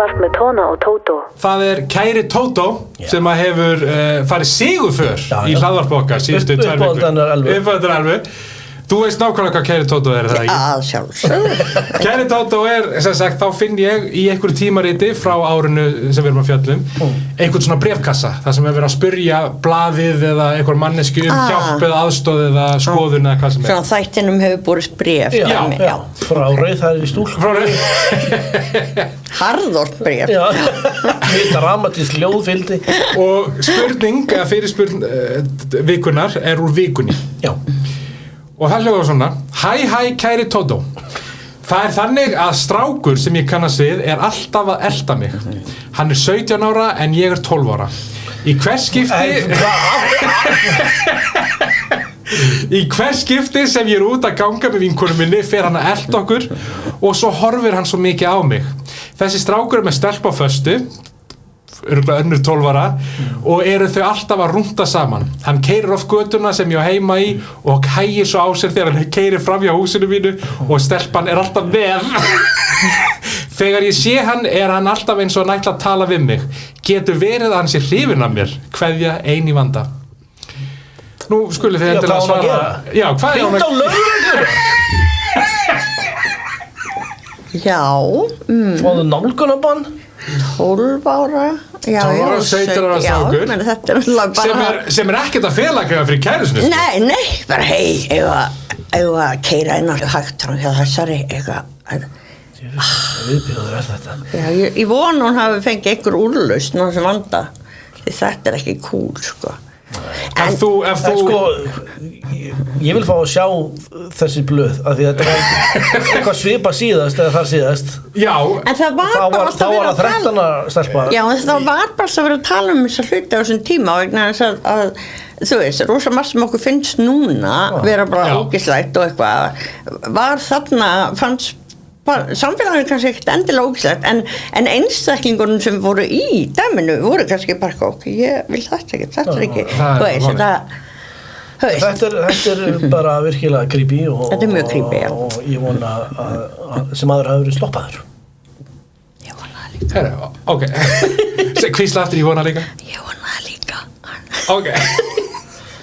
Hlaðvarp með Tóna og Tótó. Það kæri Tótó sem að hefur farið sigurför í hlaðvarp okkar síðustu 2 vikur. Uppáhaldan Elvu. Þú veist nákvæmlega hvað kæri Tótó það ekki? Já, sjálfsögðu. Kæri Tótó sem sagt, þá finn ég í einhverju tímariti frá árinu sem við erum að fjalla einhvern svona bréfkassa, þar sem er verið að spyrja blaðið eða einhver mannesku hjálp eða aðstoð eða skoðun eða hvað sem Svona þættinum hefur borist bréf. Já. Frá Rauðhæðri stúlku. Frá Rauðhæðri. Harðort bréf. Já. Mjög dramatísk ljóðfylgdi. Og spurning, eða fyrirspurn vikunar úr vikunni. Já. Og það hljóðar svona: Hæ kæri Tótó. Það þannig að strákur sem ég kannast við alltaf að elta mig. Hann 17 ára en ég 12 ára. Í hvers skipti sem ég út að ganga með vinkonu minni fer hann að elta okkur og svo horfir hann svo mikið á mig. Þessi strákur með stelpu á föstu, örugglega önnur 12 ára, og eru þau alltaf að rúnta saman. Hann keyrir oft götuna sem ég á heima í og hægir svo á sér þegar hann keyrir fram hjá húsinu mínu og stelpan alltaf með. Þegar ég sé hann hann alltaf eins og hann ætla að tala við mig. Getur verið að hann sé hrifinn af mér? Kveðja ein í vanda. Nú skulið þið endilega svara. Já, hvað hann að gera? Já. Fáðu nálgunabann? 12 ára. 12 ára, 17 ára strákur. Já, þetta bara... Sem ekkert að fela grefa fyrir kærusinu. Nei, bara hei, ef að keyra inn á hægt hjá þessari, eitthvað. Viðbjóður þetta. Já, ég vona hún hafi fengið einhver úrlausn á þessu vanda. Því þetta ekki cool, sko. En þú... Sko, ég vil fá að sjá þessi blöð, af því þetta eitthvað svipa síðast eða þar síðast. Já. En það var bara alltaf verið að 13 stelpa. Já, en það var bara alltaf verið að tala þessa hluti á þessum tíma vegna þess að þú veist, rosa margt sem okkur finnst núna vera bara ógeðslegt og eitthvað var þarna, fannst samfélaginu kannski ekkert endilega ógeðslegt en einstaklingunum sem voru í dæminu voru kannski bara ég vil þetta ekki, þú veist, Þetta bara virkilega creepy og þetta mjög creepy, já. Og ég vona að sem aður hafi verið stoppaður. Ég vona það líka. Herra, ok. Hvísla aftur, ég vona líka. Ég vona það líka. Ok.